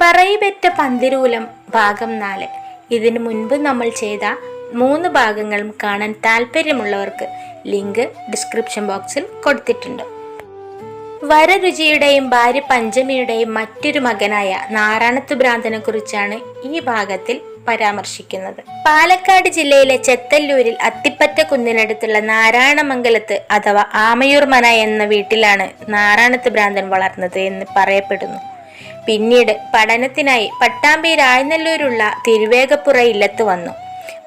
പറയിപെറ്റ പന്തിരൂലം ഭാഗം 4. ഇതിനു മുൻപ് നമ്മൾ ചെയ്ത 3 ഭാഗങ്ങളും കാണാൻ താല്പര്യമുള്ളവർക്ക് ലിങ്ക് ഡിസ്ക്രിപ്ഷൻ ബോക്സിൽ കൊടുത്തിട്ടുണ്ട്. വരരുചിയുടെയും ഭാര്യ പഞ്ചമിയുടെയും മറ്റൊരു മകനായ നാരായണത്തു ഭ്രാന്തനെ കുറിച്ചാണ് ഈ ഭാഗത്തിൽ പരാമർശിക്കുന്നത്. പാലക്കാട് ജില്ലയിലെ ചെത്തല്ലൂരിൽ അത്തിപ്പറ്റ കുന്നിനടുത്തുള്ള നാരായണമംഗലത്ത് അഥവാ ആമയൂർ മന എന്ന വീട്ടിലാണ് നാരായണത്തു ഭ്രാന്തൻ വളർന്നത് എന്ന് പറയപ്പെടുന്നു. പിന്നീട് പഠനത്തിനായി പട്ടാമ്പി രായനല്ലൂരുള്ള തിരുവേഗപ്പുറ ഇല്ലത്ത് വന്നു.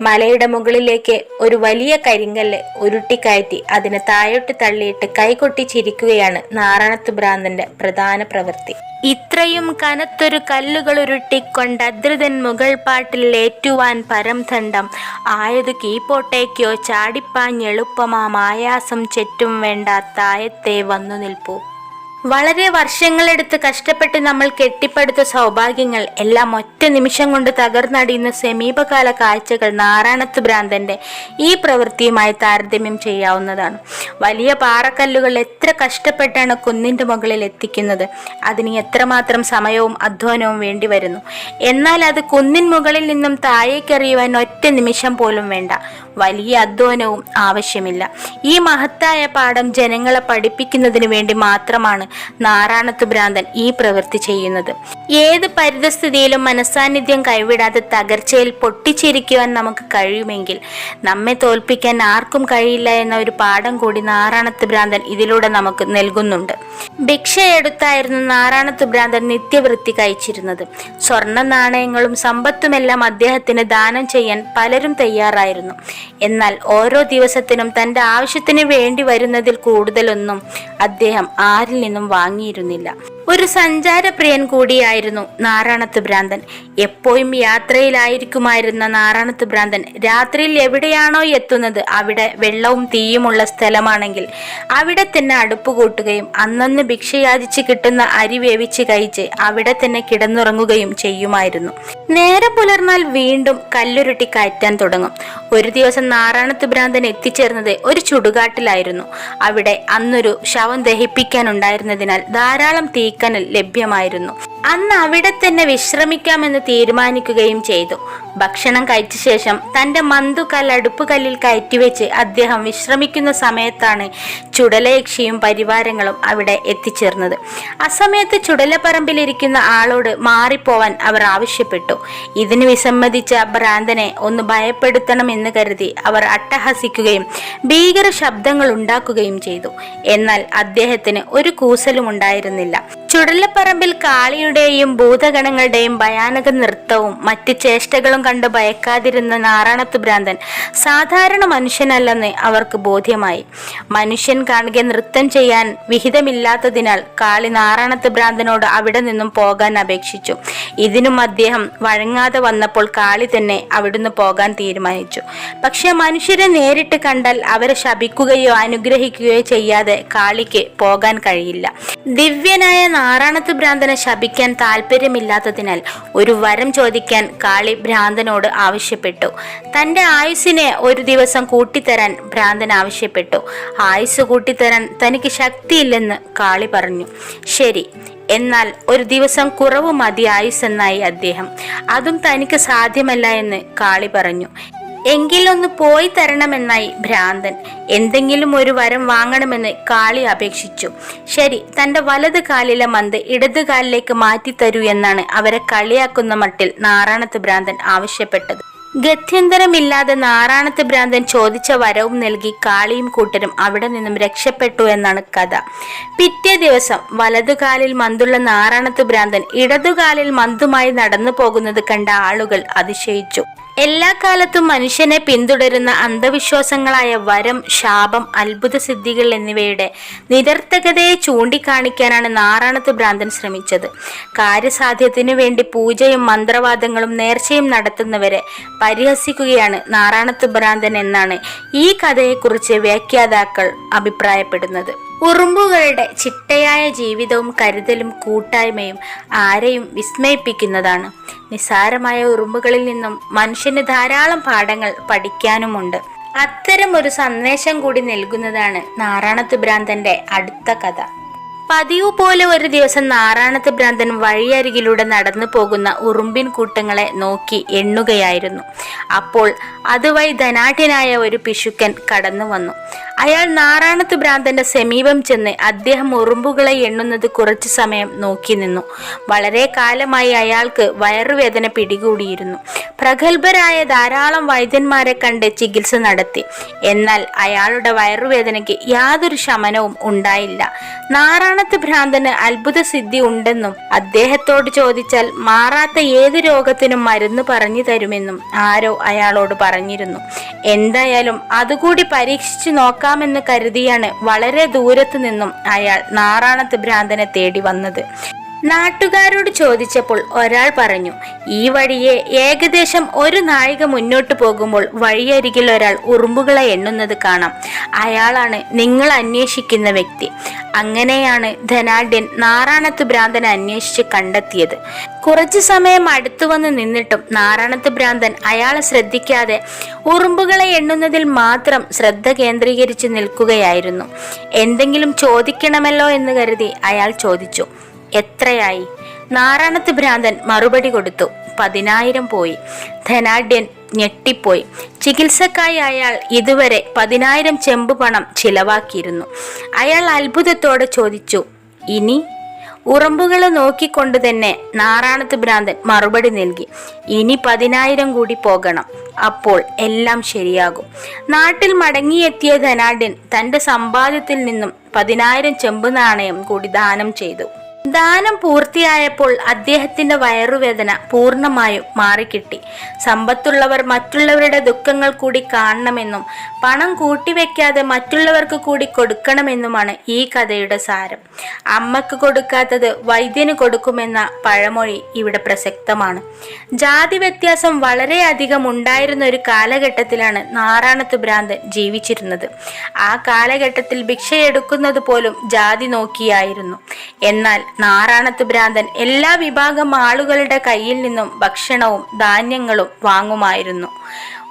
മലയുടെ മുകളിലേക്ക് ഒരു വലിയ കരിങ്കല്ല് ഉരുട്ടിക്കയറ്റി അതിനെ താഴോട്ട് തള്ളിയിട്ട് കൈകൊട്ടി ചിരിക്കുകയാണ് നാരായണത്തു ഭ്രാന്തന്റെ പ്രധാന പ്രവൃത്തി. ഇത്രയും കനത്തൊരു കല്ലുകൾ ഉരുട്ടിക്കൊണ്ട് അദ്രിതൻ മുകൾ പാട്ടിൽ ഏറ്റുവാൻ പരംദണ്ഡം ആയതു കീപ്പോട്ടേക്കോ ചാടിപ്പാഞ്ഞെളുപ്പമാം ആയാസം ചെറ്റും വേണ്ട തായത്തെ വന്നു നിൽപ്പൂ. വളരെ വർഷങ്ങളെടുത്ത് കഷ്ടപ്പെട്ട് നമ്മൾ കെട്ടിപ്പടുത്ത സൗഭാഗ്യങ്ങൾ എല്ലാം ഒറ്റ നിമിഷം കൊണ്ട് തകർന്നടിയുന്ന സമീപകാല കാഴ്ചകൾ നാരായണത്തു ഭ്രാന്തന്റെ ഈ പ്രവൃത്തിയുമായി താരതമ്യം ചെയ്യാവുന്നതാണ്. വലിയ പാറക്കല്ലുകൾ എത്ര കഷ്ടപ്പെട്ടാണ് കുന്നിന്റെ മുകളിൽ എത്തിക്കുന്നത്. അതിന് എത്രമാത്രം സമയവും അധ്വാനവും വേണ്ടി വരുന്നു. എന്നാൽ അത് കുന്നിൻ മുകളിൽ നിന്നും താഴേക്കെറിയുവാൻ ഒറ്റ നിമിഷം പോലും വേണ്ട. വലിയ അധ്വാനവും ആവശ്യമില്ല. ഈ മഹത്തായ പാഠം ജനങ്ങളെ പഠിപ്പിക്കുന്നതിന് വേണ്ടി മാത്രമാണ് നാരായണത്തു ഭ്രാന്തൻ ഈ പ്രവൃത്തി ചെയ്യുന്നത്. ഏത് പരിതസ്ഥിതിയിലും മനസാന്നിധ്യം കൈവിടാതെ തകർച്ചയിൽ പൊട്ടിച്ചിരിക്കുവാൻ നമുക്ക് കഴിയുമെങ്കിൽ നമ്മെ തോൽപ്പിക്കാൻ ആർക്കും കഴിയില്ല എന്ന ഒരു പാഠം കൂടി നാരായണത്തു ഭ്രാന്തൻ ഇതിലൂടെ നമുക്ക് നൽകുന്നുണ്ട്. ഭിക്ഷയെടുത്തായിരുന്നു നാരായണത്തു ഭ്രാന്തൻ നിത്യവൃത്തി കഴിച്ചിരുന്നത്. സ്വർണ്ണ നാണയങ്ങളും സമ്പത്തുമെല്ലാം അദ്ദേഹത്തിന് ദാനം ചെയ്യാൻ പലരും തയ്യാറായിരുന്നു. എന്നാൽ ഓരോ ദിവസത്തിനും തന്റെ ആവശ്യത്തിന് വേണ്ടി വരുന്നതിൽ കൂടുതലൊന്നും അദ്ദേഹം ആരിൽ നിന്നും വാങ്ങിയിരുന്നില്ല. ഒരു സഞ്ചാരപ്രിയൻ കൂടിയായിരുന്നു നാരായണത്തു ഭ്രാന്തൻ. എപ്പോഴും യാത്രയിലായിരിക്കുമായിരുന്ന നാരായണത്തു ഭ്രാന്തൻ രാത്രിയിൽ എവിടെയാണോ എത്തുന്നത് അവിടെ വെള്ളവും തീയുമുള്ള സ്ഥലമാണെങ്കിൽ അവിടെ തന്നെ അടുപ്പ് കൂട്ടുകയും അന്നന്ന് ഭിക്ഷയാചിച്ച് കിട്ടുന്ന അരി വേവിച്ച് കഴിച്ച് അവിടെ തന്നെ കിടന്നുറങ്ങുകയും ചെയ്യുമായിരുന്നു. നേരെ പുലർന്നാൽ വീണ്ടും കല്ലുരുട്ടി കയറ്റാൻ തുടങ്ങും. ഒരു ദിവസം നാരായണത്തു ഭ്രാന്തൻ എത്തിച്ചേർന്നത് ഒരു ചുടുകാട്ടിലായിരുന്നു. അവിടെ അന്നൊരു ശവം ദഹിപ്പിക്കാനുണ്ടായിരുന്നതിനാൽ ധാരാളം തീക്കനൽ ലഭ്യമായിരുന്നു. അന്ന് അവിടെ തന്നെ വിശ്രമിക്കാമെന്ന് തീരുമാനിക്കുകയും ചെയ്തു. ഭക്ഷണം കഴിച്ച ശേഷം തന്റെ മന്തുകല്ല് അടുപ്പുകല്ലിൽ കയറ്റിവെച്ച് അദ്ദേഹം വിശ്രമിക്കുന്ന സമയത്താണ് ചുടലയക്ഷിയും പരിവാരങ്ങളും അവിടെ എത്തിച്ചേർന്നത്. അസമയത്ത് ചുടലപ്പറമ്പിലിരിക്കുന്ന ആളോട് മാറിപ്പോവാൻ അവർ ആവശ്യപ്പെട്ടു. ഇതിന് വിസമ്മതിച്ച ഭ്രാന്തനെ ഒന്ന് ഭയപ്പെടുത്തണമെന്ന് കരുതി അവർ അട്ടഹസിക്കുകയും ഭീകര ശബ്ദങ്ങൾ ഉണ്ടാക്കുകയും ചെയ്തു. എന്നാൽ അദ്ദേഹത്തിന് ഒരു കൂസലും ഉണ്ടായിരുന്നില്ല. ചുടലപ്പറമ്പിൽ കാളിയുടെയും ഭൂതഗണങ്ങളുടെയും ഭയാനക നൃത്തവും മറ്റ് ചേഷ്ടകളും കണ്ട് ഭയക്കാതിരുന്ന നാരായണത്തു ഭ്രാന്തൻ സാധാരണ മനുഷ്യനല്ലെന്ന് അവർക്ക് ബോധ്യമായി. മനുഷ്യൻ കാണുക നൃത്തം ചെയ്യാൻ വിഹിതമില്ലാത്തതിനാൽ കാളി നാരായണത്തു ഭ്രാന്തനോട് അവിടെ നിന്നും പോകാൻ അപേക്ഷിച്ചു. ഇതിനും അദ്ദേഹം വഴങ്ങാതെ വന്നപ്പോൾ കാളി തന്നെ അവിടുന്ന് പോകാൻ തീരുമാനിച്ചു. പക്ഷെ മനുഷ്യരെ നേരിട്ട് കണ്ടാൽ അവരെ ശപിക്കുകയോ അനുഗ്രഹിക്കുകയോ ചെയ്യാതെ കാളിക്ക് പോകാൻ കഴിയില്ല. ദിവ്യനായ നാരായണത്തു ഭ്രാന്തനെ ശപിക്കാൻ താല്പര്യമില്ലാത്തതിനാൽ ഒരു വരം ചോദിക്കാൻ കാളി ഭ്രാന്തനോട് ആവശ്യപ്പെട്ടു. തന്റെ ആയുസ്സിനെ ഒരു ദിവസം കൂട്ടിത്തരാൻ ഭ്രാന്തൻ ആവശ്യപ്പെട്ടു. ആയുസ് കൂട്ടിത്തരാൻ തനിക്ക് ശക്തിയില്ലെന്ന് കാളി പറഞ്ഞു. ശരി, എന്നാൽ ഒരു ദിവസം കുറവ് മതി ആയുസ്സെന്നായി അദ്ദേഹം. അതും തനിക്ക് സാധ്യമല്ല എന്ന് കാളി പറഞ്ഞു. എങ്കിലൊന്ന് പോയി തരണമെന്നായി ഭ്രാന്തൻ. എന്തെങ്കിലും ഒരു വരം വാങ്ങണമെന്ന് കാളി അപേക്ഷിച്ചു. ശരി, തന്റെ വലത് കാലിലെ മന്ത് ഇടതു കാലിലേക്ക് മാറ്റിത്തരൂ എന്നാണ് അവരെ കളിയാക്കുന്ന മട്ടിൽ നാരായണത്തു ഭ്രാന്തൻ ആവശ്യപ്പെട്ടത്. ഗത്യന്തരമില്ലാതെ നാരായണത്തു ഭ്രാന്തൻ ചോദിച്ച വരവും നൽകി കാളിയും കൂട്ടരും അവിടെ നിന്നും രക്ഷപ്പെട്ടു എന്നാണ് കഥ. പിറ്റേ ദിവസം വലതുകാലിൽ മന്തുള്ള നാരായണത്തു ഭ്രാന്തൻ ഇടതുകാലിൽ മന്തുമായി നടന്നു പോകുന്നത് കണ്ട ആളുകൾ അതിശയിച്ചു. എല്ലാ കാലത്തും മനുഷ്യനെ പിന്തുടരുന്ന അന്ധവിശ്വാസങ്ങളായ വരം, ശാപം, അത്ഭുത സിദ്ധികൾ എന്നിവയുടെ നിരർത്ഥകതയെ ചൂണ്ടിക്കാണിക്കാനാണ് നാരായണത്തു ഭ്രാന്തൻ ശ്രമിച്ചത്. കാര്യസാധ്യത്തിനു വേണ്ടി പൂജയും മന്ത്രവാദങ്ങളും നേർച്ചയും നടത്തുന്നവരെ പരിഹസിക്കുകയാണ് നാരായണത്തു ഭ്രാന്തൻ എന്നാണ് ഈ കഥയെക്കുറിച്ച് വ്യാഖ്യാതാക്കൾ അഭിപ്രായപ്പെടുന്നത്. ഉറുമ്പുകളുടെ ചിട്ടയായ ജീവിതവും കരുതലും കൂട്ടായ്മയും ആരെയും വിസ്മയിപ്പിക്കുന്നതാണ്. നിസ്സാരമായ ഉറുമ്പുകളിൽ നിന്നും മനുഷ്യന് ധാരാളം പാഠങ്ങൾ പഠിക്കാനുമുണ്ട്. അത്തരം ഒരു സന്ദേശം കൂടി നൽകുന്നതാണ് നാരായണത്തു ഭ്രാന്തന്റെ അടുത്ത കഥ. പതിവ് പോലെ ഒരു ദിവസം നാറാണത്ത് ഭ്രാന്തൻ വഴിയരികിലൂടെ നടന്നു പോകുന്ന ഉറുമ്പിൻ കൂട്ടങ്ങളെ നോക്കി എണ്ണുകയായിരുന്നു. അപ്പോൾ അതുവഴി ധനാഢ്യനായ ഒരു പിശുക്കൻ കടന്നു വന്നു. അയാൾ നാറാണത്ത് ഭ്രാന്തന്റെ സമീപം ചെന്ന് അദ്ദേഹം ഉറുമ്പുകളെ എണ്ണുന്നത് കുറച്ചു സമയം നോക്കി നിന്നു. വളരെ കാലമായി അയാൾക്ക് വയറുവേദന പിടികൂടിയിരുന്നു. പ്രഗത്ഭരായ ധാരാളം വൈദ്യന്മാരെ കണ്ട് ചികിത്സ നടത്തി. എന്നാൽ അയാളുടെ വയറുവേദനയ്ക്ക് യാതൊരു ശമനവും ഉണ്ടായില്ല. നാറാണത്ത് ഭ്രാന്തന് അത്ഭുത സിദ്ധി ഉണ്ടെന്നും അദ്ദേഹത്തോട് ചോദിച്ചാൽ മാറാത്ത ഏത് രോഗത്തിനും മരുന്ന് പറഞ്ഞു തരുമെന്നും ആരോ അയാളോട് പറഞ്ഞിരുന്നു. എന്തായാലും അതുകൂടി പരീക്ഷിച്ചു നോക്കാമെന്ന് കരുതിയാണ് വളരെ ദൂരത്തു നിന്നും അയാൾ നാറാണത്ത് ഭ്രാന്തനെ തേടി വന്നത്. നാട്ടുകാരോട് ചോദിച്ചപ്പോൾ ഒരാൾ പറഞ്ഞു, ഈ വഴിയെ ഏകദേശം ഒരു നാഴിക മുന്നോട്ട് പോകുമ്പോൾ വഴിയരികിൽ ഒരാൾ ഉറുമ്പുകളെ എണ്ണുന്നത് കാണാം. അയാളാണ് നിങ്ങൾ അന്വേഷിക്കുന്ന വ്യക്തി. അങ്ങനെയാണ് ധനാഢ്യൻ നാറാണത്ത് ഭ്രാന്തനെ അന്വേഷിച്ച് കണ്ടെത്തിയത്. കുറച്ചു സമയം അടുത്തു വന്ന് നിന്നിട്ടും നാറാണത്ത് ഭ്രാന്തൻ അയാളെ ശ്രദ്ധിക്കാതെ ഉറുമ്പുകളെ എണ്ണുന്നതിൽ മാത്രം ശ്രദ്ധ കേന്ദ്രീകരിച്ച് നിൽക്കുകയായിരുന്നു. എന്തെങ്കിലും ചോദിക്കണമല്ലോ എന്ന് കരുതി അയാൾ ചോദിച്ചു, എത്രയായി? നാറാണത്ത് ഭ്രാന്തൻ മറുപടി കൊടുത്തു, 10,000 പോയി. ധനാഢ്യൻ ഞെട്ടിപ്പോയി. ചികിത്സക്കായി അയാൾ ഇതുവരെ 10,000 ചെമ്പ് പണം ചിലവാക്കിയിരുന്നു. അയാൾ അത്ഭുതത്തോടെ ചോദിച്ചു, ഇനി? ഉറുമ്പുകളെ നോക്കിക്കൊണ്ട് തന്നെ നാറാണത്ത് ഭ്രാന്തൻ മറുപടി നൽകി, ഇനി 10,000 കൂടി പോകണം. അപ്പോൾ എല്ലാം ശരിയാകും. നാട്ടിൽ മടങ്ങിയെത്തിയ ധനാഢ്യൻ തന്റെ സമ്പാദ്യത്തിൽ നിന്നും 10,000 ചെമ്പ് നാണയം കൂടി ദാനം ചെയ്തു. ദാനം പൂർത്തിയായപ്പോൾ അദ്ദേഹത്തിന്റെ വയറുവേദന പൂർണ്ണമായും മാറിക്കിട്ടി. സമ്പത്തുള്ളവർ മറ്റുള്ളവരുടെ ദുഃഖങ്ങൾ കൂടി കാണണമെന്നും പണം കൂട്ടിവെക്കാതെ മറ്റുള്ളവർക്ക് കൂടി കൊടുക്കണമെന്നുമാണ് ഈ കഥയുടെ സാരം. അമ്മക്ക് കൊടുക്കാത്തത് വൈദ്യന് കൊടുക്കുമെന്ന പഴമൊഴി ഇവിടെ പ്രസക്തമാണ്. ജാതി വ്യത്യാസം വളരെയധികം ഉണ്ടായിരുന്ന ഒരു കാലഘട്ടത്തിലാണ് നാറാണത്ത് ഭ്രാന്തൻ ജീവിച്ചിരുന്നത്. ആ കാലഘട്ടത്തിൽ ഭിക്ഷയെടുക്കുന്നത് പോലും ജാതി നോക്കിയായിരുന്നു. എന്നാൽ നാറാണത്ത് ഭ്രാന്തൻ എല്ലാ വിഭാഗം ആളുകളുടെ കയ്യിൽ നിന്നും ഭക്ഷണവും ധാന്യങ്ങളും വാങ്ങുമായിരുന്നു.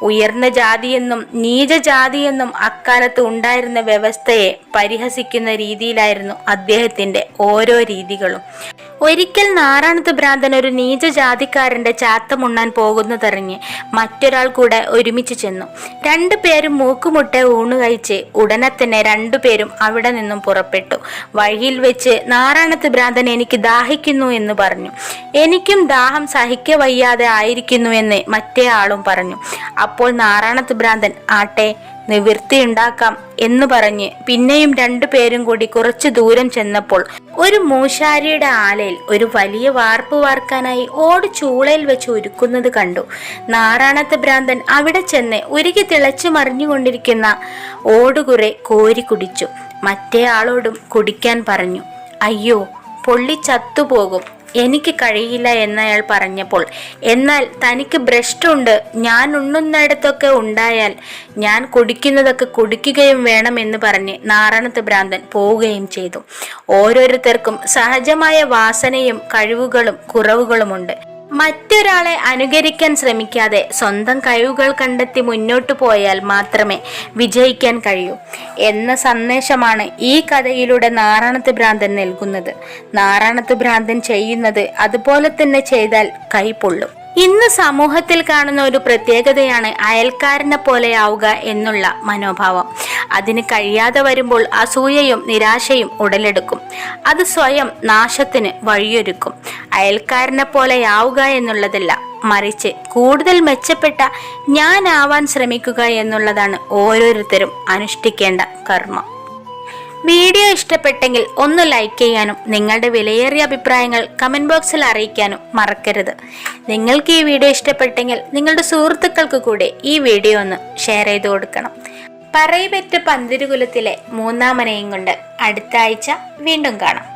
ഉയർന്ന ജാതിയെന്നും നീചജാതിയെന്നും അക്കാലത്ത് ഉണ്ടായിരുന്ന വ്യവസ്ഥയെ പരിഹസിക്കുന്ന രീതിയിലായിരുന്നു അദ്ദേഹത്തിന്റെ ഓരോ രീതികളും. ഒരിക്കൽ നാറാണത്ത് ഭ്രാന്തൻ ഒരു നീചജാതിക്കാരന്റെ ചാത്തമുണ്ണാൻ പോകുന്നതറിഞ്ഞ് മറ്റൊരാൾ കൂടെ ഒരുമിച്ച് ചെന്നു. 2 പേരും മൂക്കുമുട്ടെ ഊണ് കഴിച്ച് ഉടനെ തന്നെ 2 പേരും അവിടെ നിന്നും പുറപ്പെട്ടു. വഴിയിൽ വെച്ച് നാറാണത്ത് ഭ്രാന്തൻ എനിക്ക് ദാഹിക്കുന്നു എന്ന് പറഞ്ഞു. എനിക്കും ദാഹം സഹിക്ക വയ്യാതെ ആയിരിക്കുന്നു എന്ന് മറ്റേ ആളും പറഞ്ഞു. അപ്പോൾ നാറാണത്ത് ഭ്രാന്തൻ ആട്ടെ നിവൃത്തിയുണ്ടാക്കാം എന്ന് പറഞ്ഞ് പിന്നെയും 2 പേരും കൂടി കുറച്ചു ദൂരം ചെന്നപ്പോൾ ഒരു മൂശാരിയുടെ ആലയിൽ ഒരു വലിയ വാർപ്പ് വാർക്കാനായി ഓട് ചൂളയിൽ വെച്ച് ഒരുക്കുന്നത് കണ്ടു. നാറാണത്ത് ഭ്രാന്തൻ അവിടെ ചെന്ന് ഉരുകി തിളച്ചു മറിഞ്ഞുകൊണ്ടിരിക്കുന്ന ഓടുകുറെ കോരി കുടിച്ചു. മറ്റേ ആളോടും കുടിക്കാൻ പറഞ്ഞു. അയ്യോ, പൊള്ളി ചത്തുപോകും, എനിക്ക് കഴിയില്ല എന്നയാൾ പറഞ്ഞപ്പോൾ, എന്നാൽ തനിക്ക് ഭ്രഷ്ടുണ്ട്, ഞാൻ ഉണ്ണുന്നിടത്തൊക്കെ ഉണ്ടായാൽ ഞാൻ കുടിക്കുന്നതൊക്കെ കുടിക്കുകയും വേണമെന്ന് പറഞ്ഞ് നാറാണത്ത് ഭ്രാന്തൻ പോവുകയും ചെയ്തു. ഓരോരുത്തർക്കും സഹജമായ വാസനയും കഴിവുകളും കുറവുകളുമുണ്ട്. മറ്റൊരാളെ അനുകരിക്കാൻ ശ്രമിക്കാതെ സ്വന്തം കഴിവുകൾ കണ്ടെത്തി മുന്നോട്ടു പോയാൽ മാത്രമേ വിജയിക്കാൻ കഴിയൂ എന്ന സന്ദേശമാണ് ഈ കഥയിലൂടെ നാറാണത്ത് ഭ്രാന്തൻ നൽകുന്നത്. നാറാണത്ത് ഭ്രാന്തൻ ചെയ്യുന്നത് അതുപോലെ തന്നെ ചെയ്താൽ കൈപൊള്ളും. ഇന്ന് സമൂഹത്തിൽ കാണുന്ന ഒരു പ്രത്യേകതയാണ് അയൽക്കാരനെ പോലെയാവുക എന്നുള്ള മനോഭാവം. അതിന് കഴിയാതെ വരുമ്പോൾ അസൂയയും നിരാശയും ഉടലെടുക്കും. അത് സ്വയം നാശത്തിന് വഴിയൊരുക്കും. അയൽക്കാരനെ പോലെയാവുക എന്നുള്ളതല്ല, മറിച്ച് കൂടുതൽ മെച്ചപ്പെട്ട ഞാനാവാൻ ശ്രമിക്കുക എന്നുള്ളതാണ് ഓരോരുത്തരും അനുഷ്ഠിക്കേണ്ട കർമ്മം. വീഡിയോ ഇഷ്ടപ്പെട്ടെങ്കിൽ ഒന്ന് ലൈക്ക് ചെയ്യാനും നിങ്ങളുടെ വിലയേറിയ അഭിപ്രായങ്ങൾ കമന്റ് ബോക്സിൽ അറിയിക്കാനും മറക്കരുത്. നിങ്ങൾക്ക് ഈ വീഡിയോ ഇഷ്ടപ്പെട്ടെങ്കിൽ നിങ്ങളുടെ സുഹൃത്തുക്കൾക്ക് കൂടെ ഈ വീഡിയോ ഒന്ന് ഷെയർ ചെയ്ത് കൊടുക്കണം. പറയിപെറ്റ പന്തിരുകുലത്തിലെ 3-ാമനെയും കൊണ്ട് അടുത്ത ആഴ്ച വീണ്ടും കാണാം.